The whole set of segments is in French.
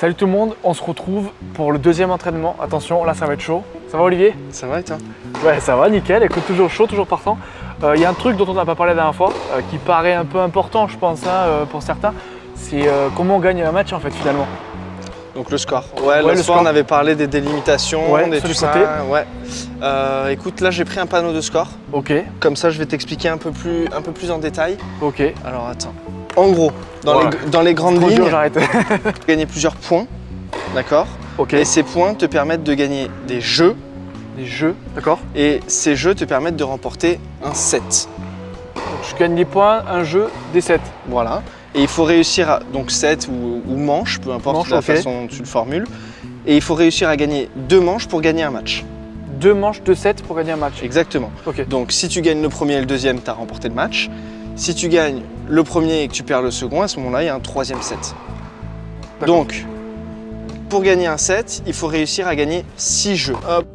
Salut tout le monde, on se retrouve pour le deuxième entraînement. Attention, là ça va être chaud. Ça va Olivier? Ça va et toi? Ouais, ça va, nickel. Écoute, toujours chaud, toujours partant. Il y a un truc dont on n'a pas parlé la dernière fois, qui paraît un peu important, je pense, hein, pour certains. C'est comment on gagne un match en fait finalement. Donc le score. Ouais, le score, on avait parlé des délimitations, ouais, des tout ça. Ouais. Écoute, là j'ai pris un panneau de score. Ok. Comme ça, je vais t'expliquer un peu plus en détail. Ok. Alors attends. En gros, dans les grandes lignes, j'arrête. gagner plusieurs points, d'accord. Ok. Et ces points te permettent de gagner des jeux. Des jeux, d'accord. Et ces jeux te permettent de remporter un set. Donc, je gagne des points, un jeu, des sets. Voilà. Et il faut réussir à, donc set ou manche, peu importe la façon dont tu le formules. Et il faut réussir à gagner 2 manches pour gagner un match. 2 manches, 2 sets pour gagner un match. Exactement. Ok. Donc si tu gagnes le premier et le deuxième, tu as remporté le match. Si tu gagnes le premier et que tu perds le second, à ce moment-là, il y a un 3e set. Donc, pour gagner un set, il faut réussir à gagner 6 jeux. Hop,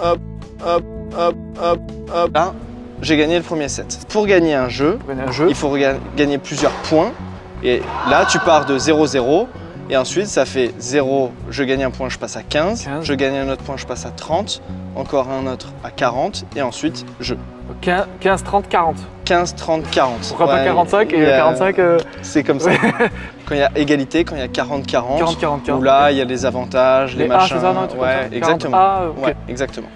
hop, hop, hop, hop, hop. Là, j'ai gagné le premier set. Pour gagner un jeu, il faut gagner plusieurs points. Et là, tu pars de 0-0. Et ensuite, ça fait 0, je gagne un point, je passe à 15. Je gagne un autre point, je passe à 30. Encore un autre à 40. Et ensuite, jeu. 15, 30, 40. 15, 30, 40. Pourquoi pas 45 et 45 C'est comme ça. Quand il y a égalité, quand il y a 40, 40. 40, 40, 40. Où là, il y a les avantages, les machins. Ça, non, ouais, exactement. 40 okay. Ouais, exactement.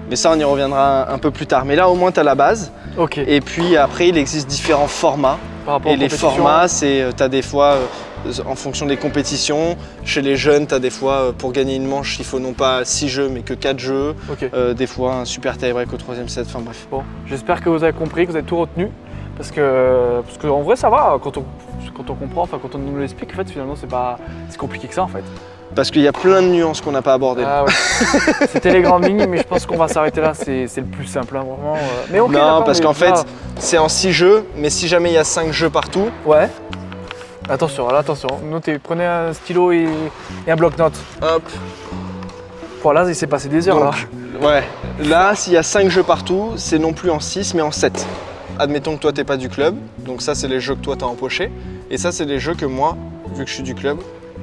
Mais ça, on y reviendra un peu plus tard. Mais là, au moins, tu as la base. Ok. Et puis après, il existe différents formats. Par rapport et les formats, c'est, tu as des fois, en fonction des compétitions, chez les jeunes, tu as des fois, pour gagner une manche, il faut non pas 6 jeux, mais que 4 jeux. Okay. Des fois, un super tie-break au 3e set, enfin bref. Bon, j'espère que vous avez compris, que vous avez tout retenu. Parce que en vrai, ça va, quand on comprend, enfin quand on nous l'explique, en fait, finalement, c'est pas si compliqué que ça, en fait. Parce qu'il y a plein de nuances qu'on n'a pas abordées. Ah ouais. C'était les grandes lignes, mais je pense qu'on va s'arrêter là, c'est le plus simple, hein, vraiment. Mais okay, non, parce qu'en fait, c'est en 6 jeux, mais si jamais il y a 5 jeux partout… Ouais. Attention, là, attention. Notez, prenez un stylo et un bloc-notes. Hop. Voilà, il s'est passé des heures, donc, là. Ouais. Là, s'il y a 5 jeux partout, c'est non plus en 6, mais en 7. Admettons que toi, t'es pas du club. Donc ça, c'est les jeux que toi, t'as empochés. Et ça, c'est les jeux que moi, vu que je suis du club,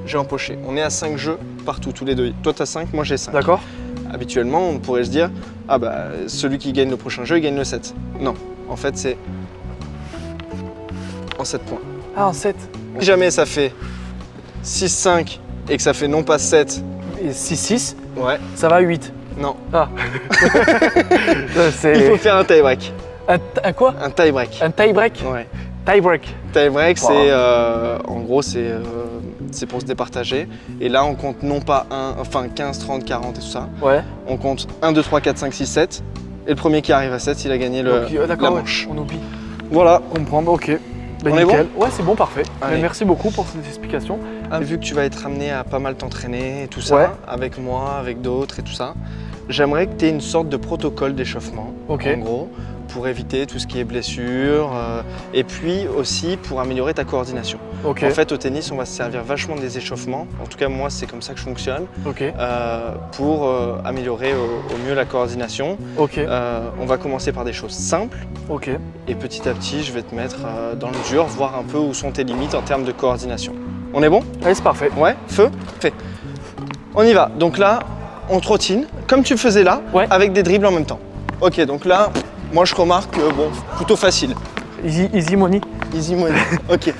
j'ai empoché. On est à 5 jeux partout, tous les deux. Toi, tu as 5, moi, j'ai 5. D'accord. Habituellement, on pourrait se dire, ah bah, celui qui gagne le prochain jeu, il gagne le 7. Non, en fait, c'est en 7 points. Ah, en 7. Si jamais ça fait 6-5 et que ça fait non pas 7… Et 6-6, ouais. Ça va à 8. Non. Ah. Il faut faire un tie-break. Un quoi? Un tie-break. Un tie-break? Ouais. Tie-break. Tie-break, wow. C'est en gros, c'est pour se départager. Et là, on compte non pas 15, 30, 40 et tout ça. Ouais. On compte 1, 2, 3, 4, 5, 6, 7. Et le premier qui arrive à 7, il a gagné la manche. Ouais, on oublie. Voilà. Comprendre, ok. Ben on nickel. Est bon? Ouais, c'est bon, parfait. Mais merci beaucoup pour cette explication. Vu que tu vas être amené à pas mal t'entraîner et tout ça, avec moi, avec d'autres et tout ça, j'aimerais que tu aies une sorte de protocole d'échauffement, en gros, pour éviter tout ce qui est blessure et puis aussi pour améliorer ta coordination. En fait, au tennis, on va se servir vachement des échauffements. En tout cas, moi, c'est comme ça que je fonctionne. Pour améliorer au mieux la coordination. On va commencer par des choses simples. Et petit à petit, je vais te mettre dans le dur, voir un peu où sont tes limites en termes de coordination. On est bon? Allez, c'est parfait. Ouais, feu, fait. On y va. Donc là, on trottine, comme tu le faisais là, avec des dribbles en même temps. Ok, donc là, moi je remarque que bon, plutôt facile. Easy money. Easy money. Ok.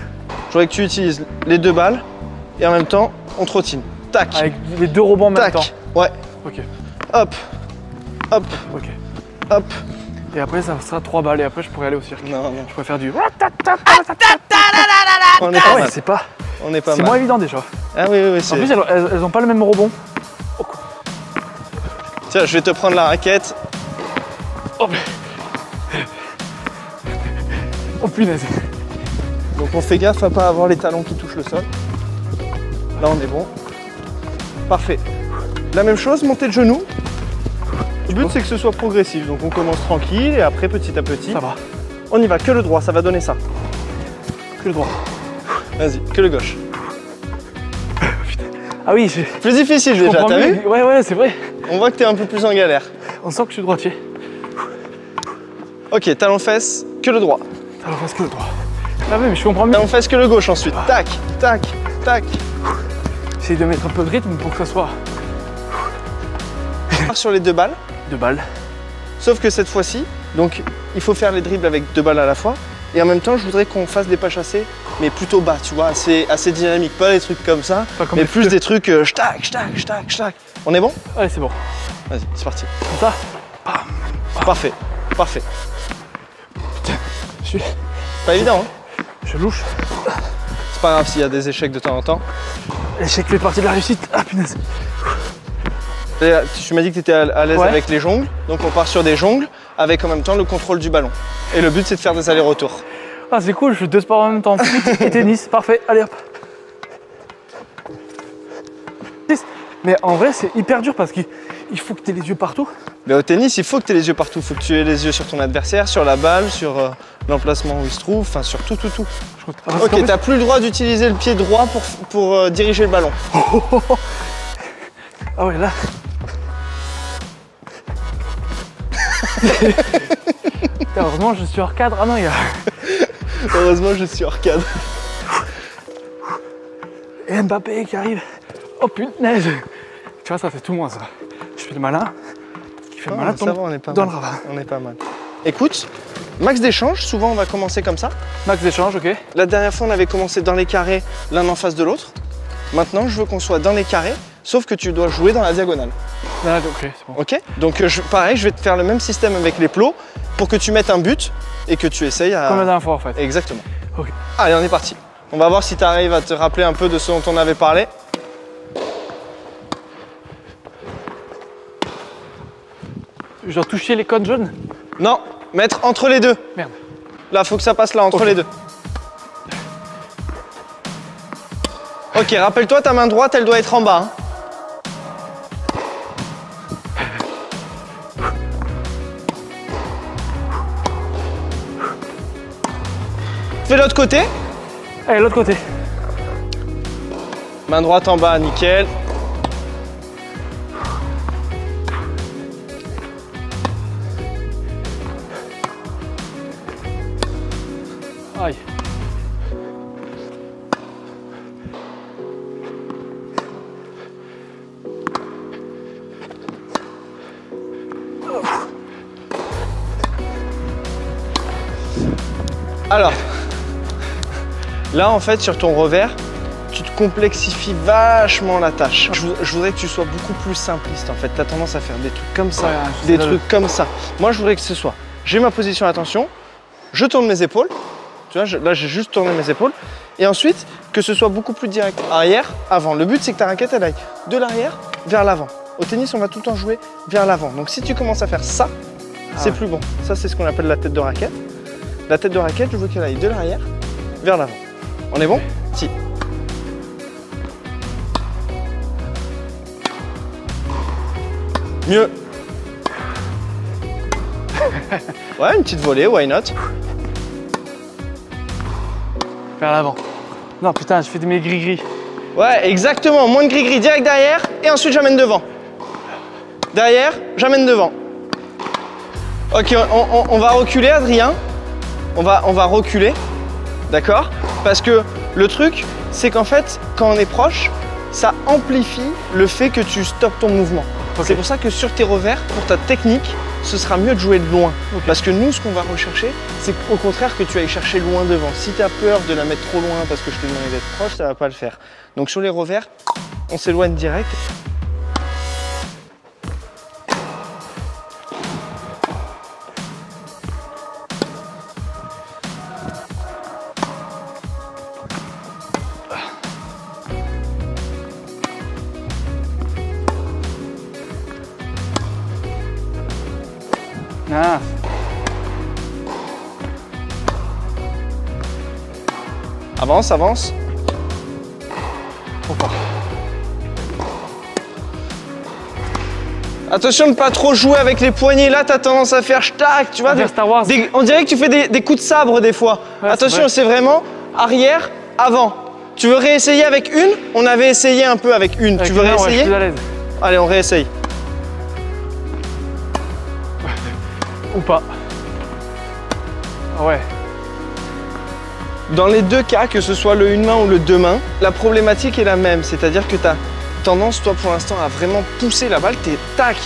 Je voudrais que tu utilises les 2 balles et en même temps, on trottine. Tac. Avec les 2 rebonds en même temps. Ouais. Ok. Hop. Hop. Ok. Hop. Et après, ça sera 3 balles et après, je pourrais aller au cirque. Non, non. Je pourrais faire du… On est pas mal. C'est pas… On est pas mal. C'est moins évident déjà. Ah oui, oui, en plus, elles ont pas le même rebond. Tiens, je vais te prendre la raquette. Hop. Oh punaise. Donc on fait gaffe à pas avoir les talons qui touchent le sol. Là on est bon. Parfait. La même chose, montée de genoux. Le but c'est que ce soit progressif. Donc on commence tranquille et après petit à petit. Ça va. On y va, que le droit, ça va donner ça. Que le droit. Vas-y, que le gauche. Ah oui, plus difficile déjà, t'as vu? Ouais, c'est vrai. On voit que t'es un peu plus en galère. On sent que je suis droitier. Ok, talon fesse, que le droit. Talon fesse, que le droit. Ah oui, mais je comprends mieux. Talon fesse, que le gauche ensuite. Tac, tac, tac. J'essaie de mettre un peu de rythme pour que ça soit... On part sur les 2 balles. 2 balles. Sauf que cette fois-ci, donc il faut faire les dribbles avec 2 balles à la fois. Et en même temps, je voudrais qu'on fasse des pas chassés, mais plutôt bas, tu vois, assez dynamique. Pas des trucs comme ça, mais plus des trucs shtack, shtack, shtack, shtack. On est bon? Allez, c'est bon. Vas-y, c'est parti. Comme ça? Parfait, parfait. Putain, je suis... Pas évident, hein? Je louche. C'est pas grave s'il y a des échecs de temps en temps. L'échec fait partie de la réussite. Ah, punaise. Tu m'as dit que tu étais à l'aise Ouais. avec les jongles, donc on part sur des jongles avec en même temps le contrôle du ballon. Et le but c'est de faire des allers-retours. Ah, c'est cool, je fais 2 sports en même temps, foot et tennis, parfait, allez hop. Mais en vrai, c'est hyper dur parce qu'il faut que tu aies les yeux partout. Mais au tennis, il faut que tu aies les yeux partout. Il faut que tu aies les yeux sur ton adversaire, sur la balle, sur l'emplacement où il se trouve, enfin sur tout. Ok, tu n'as plus le droit d'utiliser le pied droit pour diriger le ballon. Ah ouais, là. Heureusement, je suis hors cadre. Ah non, il y a... Heureusement, je suis hors cadre. Et Mbappé qui arrive. Oh punaise. Tu vois, ça fait tout moi ça. Je fais le malin. Qui fait le malin, ça va, on est pas dans mal. le ravin. On est pas mal. Écoute, max d'échange, souvent on va commencer comme ça. Max d'échange, ok. La dernière fois, on avait commencé dans les carrés, l'un en face de l'autre. Maintenant, je veux qu'on soit dans les carrés, sauf que tu dois jouer dans la diagonale. Ah, ok, c'est bon. Ok? Donc pareil, je vais te faire le même système avec les plots pour que tu mettes un but et que tu essayes à... Comme la dernière fois en fait. Exactement. Ok. Allez, on est parti. On va voir si tu arrives à te rappeler un peu de ce dont on avait parlé. Je dois toucher les cônes jaunes? Non, mettre entre les deux. Merde. Là, faut que ça passe là, entre les deux. Ok, rappelle-toi, ta main droite, elle doit être en bas. Hein. Fais l'autre côté. Allez, l'autre côté. Main droite en bas, nickel. Aïe. Alors, là en fait sur ton revers, tu te complexifies vachement la tâche. Je voudrais que tu sois beaucoup plus simpliste en fait. Tu as tendance à faire des trucs comme ça, Ouais, des trucs comme ça. Moi je voudrais que ce soit, j'ai ma position d'attention, je tourne mes épaules, tu vois, là j'ai juste tourné mes épaules, et ensuite que ce soit beaucoup plus direct, arrière, avant. Le but c'est que ta raquette elle aille de l'arrière vers l'avant. Au tennis on va tout le temps jouer vers l'avant. Donc si tu commences à faire ça, c'est plus bon. Ça c'est ce qu'on appelle la tête de raquette. La tête de raquette, je veux qu'elle aille de l'arrière vers l'avant. On est bon? Si. Mieux. Ouais, une petite volée, why not? Vers l'avant. Non, putain, je fais de mes gris-gris. Ouais, exactement. Moins de gris-gris, direct derrière, et ensuite j'amène devant. Derrière, j'amène devant. Ok, on va reculer, Adrien. On va reculer, d'accord? Parce que le truc, c'est qu'en fait, quand on est proche, ça amplifie le fait que tu stoppes ton mouvement. Okay. C'est pour ça que sur tes revers, pour ta technique, ce sera mieux de jouer de loin. Okay. Parce que nous, ce qu'on va rechercher, c'est au contraire que tu ailles chercher loin devant. Si tu as peur de la mettre trop loin parce que je t'ai demandé d'être proche, ça ne va pas le faire. Donc sur les revers, on s'éloigne direct. Ah. Avance, avance. Trop fort. Attention de ne pas trop jouer avec les poignets. Là, tu as tendance à faire tac, tu vois. Star Wars. On dirait que tu fais des coups de sabre des fois. Ouais, attention, c'est vraiment arrière, avant. Tu veux réessayer avec une? On avait essayé un peu avec une. Tu veux réessayer? Ouais, je suis à l'aise. Allez, on réessaye. Ou pas. Ah ouais. Dans les deux cas, que ce soit le une main ou le deux mains, la problématique est la même. C'est-à-dire que tu as tendance, toi, pour l'instant, à vraiment pousser la balle. Tu es tac,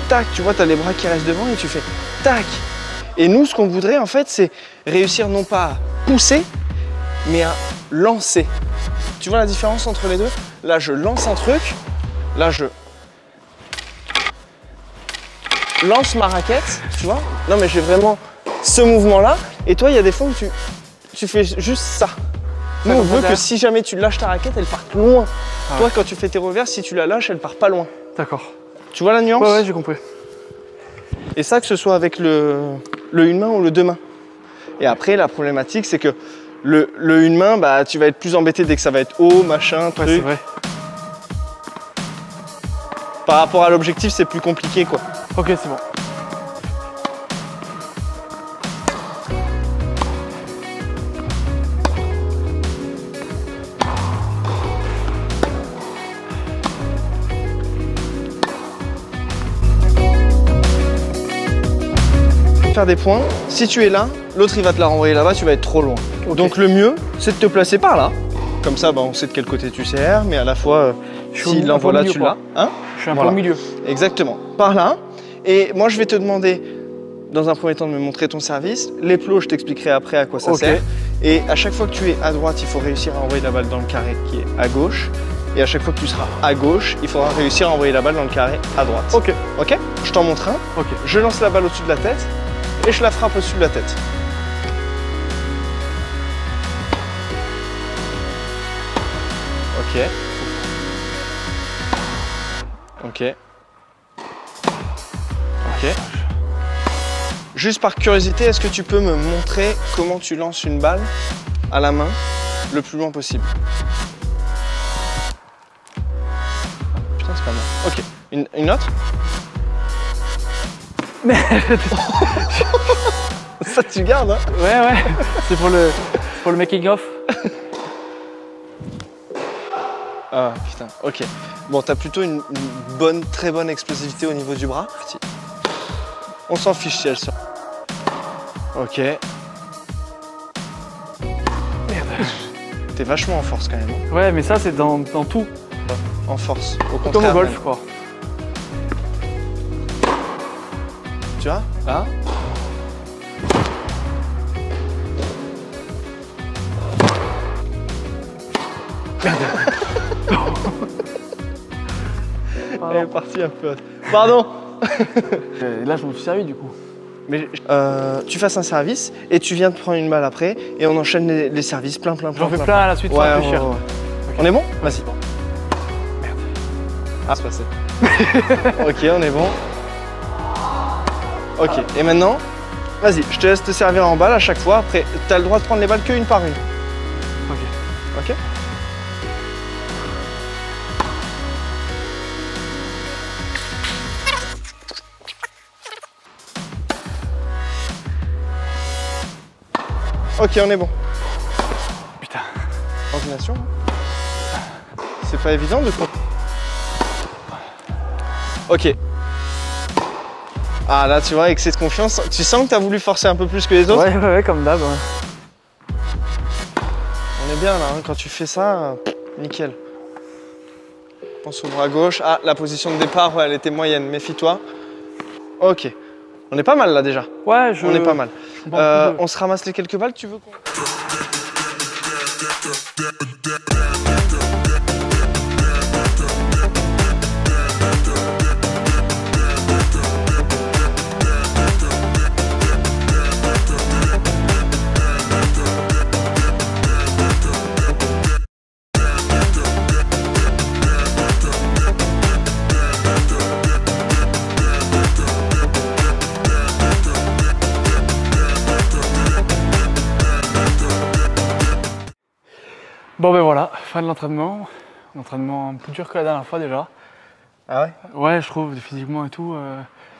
tac, tu vois, tu as les bras qui restent devant et tu fais tac. Et nous, ce qu'on voudrait, en fait, c'est réussir non pas à pousser, mais à lancer. Tu vois la différence entre les deux? Là, je lance un truc. Là, je lance ma raquette, tu vois. Non, mais j'ai vraiment ce mouvement-là. Et toi, il y a des fois où tu fais juste ça. Nous, on veut que si jamais tu lâches ta raquette, elle parte loin. Ah. Toi, quand tu fais tes revers, si tu la lâches, elle part pas loin. D'accord. Tu vois la nuance? Ouais, j'ai compris. Et ça, que ce soit avec le une main ou le deux mains. Et après, la problématique, c'est que le une main, bah, tu vas être plus embêté dès que ça va être haut, machin, truc. Ouais, c'est vrai. Par rapport à l'objectif, c'est plus compliqué, quoi. Ok, c'est bon. Faire des points, si tu es là, l'autre il va te la renvoyer là-bas, tu vas être trop loin. Okay. Donc le mieux, c'est de te placer par là. Comme ça, bah, on sait de quel côté tu sers, mais à la fois, s'il l'envoie là, tu l'as. Hein? Je suis un peu au milieu. Exactement, par là. Et moi, je vais te demander, dans un premier temps, de me montrer ton service. Les plots, je t'expliquerai après à quoi ça sert. Et à chaque fois que tu es à droite, il faut réussir à envoyer la balle dans le carré qui est à gauche. Et à chaque fois que tu seras à gauche, il faudra réussir à envoyer la balle dans le carré à droite. Ok. Ok? Je t'en montre un. Ok. Je lance la balle au-dessus de la tête. Et je la frappe au-dessus de la tête. Ok. Ok. Ok. Juste par curiosité, est-ce que tu peux me montrer comment tu lances une balle à la main le plus loin possible? Putain, c'est pas mal. Ok. Une autre? Ça tu gardes, hein? Ouais, c'est pour le making of. Ah putain, ok. Bon, t'as plutôt une bonne, très bonne explosivité au niveau du bras. On s'en fiche si elle sort. Ok. Merde. T'es vachement en force quand même. Ouais, mais ça c'est dans tout. En force, au contraire. Comme au golf, je crois. Tu vois? Là. Elle est partie un peu. Pardon. Là, je me suis servi du coup. Mais tu fasses un service et tu viens de prendre une balle après et on enchaîne les services plein. J'en fais plein à la suite sans réfléchir. Ouais. Okay. On est bon? Vas-y. Merde. Ah, c'est passé. Ok, on est bon. Ok, et maintenant, vas-y, je te laisse te servir en balle à chaque fois. Après, tu as le droit de prendre les balles qu'une par une. Ok. Ok. Ok, on est bon. Putain. Coordination. C'est pas évident de prendre. Ok. Ah là, tu vois, avec cette confiance, tu sens que tu as voulu forcer un peu plus que les autres? Ouais, comme d'hab. Ouais. On est bien là, hein, quand tu fais ça, nickel. Pense au bras gauche. Ah, la position de départ, ouais, elle était moyenne, méfie-toi. Ok. On est pas mal là déjà. Ouais, on est pas mal. On se ramasse les quelques balles, tu veux qu'on... Bon ben voilà, fin de l'entraînement. L'entraînement plus dur que la dernière fois déjà. Ah ouais? Ouais, je trouve, physiquement et tout,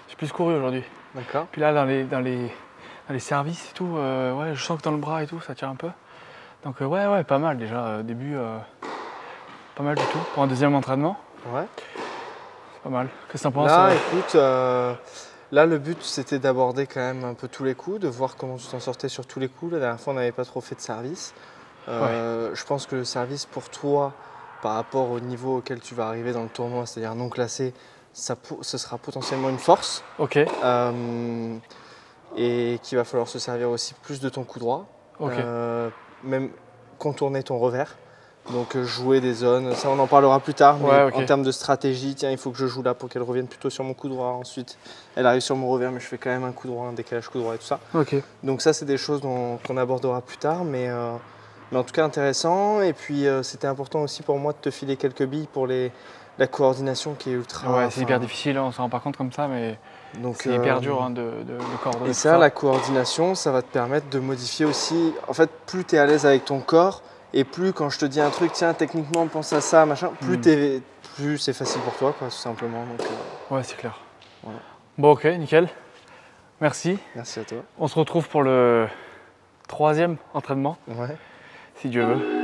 j'ai plus couru aujourd'hui. D'accord. Puis là, dans les services et tout, ouais, je sens que dans le bras et tout, ça tire un peu. Donc ouais, pas mal déjà, début, pas mal du tout. Pour un deuxième entraînement, ouais. c'est pas mal. Qu'est-ce que t'en penses? Là, écoute, Là, le but, c'était d'aborder quand même un peu tous les coups, de voir comment tu t'en sortais sur tous les coups. La dernière fois, on n'avait pas trop fait de service. Je pense que le service pour toi, par rapport au niveau auquel tu vas arriver dans le tournoi, c'est-à-dire non classé, ce sera potentiellement une force. Ok. Et qu'il va falloir se servir aussi plus de ton coup droit. Ok. Même contourner ton revers. Donc jouer des zones, ça on en parlera plus tard, mais en termes de stratégie, tiens, il faut que je joue là pour qu'elle revienne plutôt sur mon coup droit. Ensuite, elle arrive sur mon revers, mais je fais quand même un coup droit, un décalage coup droit et tout ça. Ok. Donc ça, c'est des choses qu'on abordera plus tard, mais en tout cas intéressant. Et puis c'était important aussi pour moi de te filer quelques billes pour la coordination qui est ultra... Ouais, c'est hyper difficile, on s'en rend pas compte comme ça, mais c'est hyper dur hein, de coordonner. Et ça, la coordination, ça va te permettre de modifier aussi... En fait, plus tu es à l'aise avec ton corps, et plus quand je te dis un truc, tiens, techniquement, pense à ça, machin, plus c'est facile pour toi, quoi, tout simplement. Donc, ouais, c'est clair. Voilà. Bon, ok, nickel. Merci. Merci à toi. On se retrouve pour le 3e entraînement, Ouais. si Dieu veut.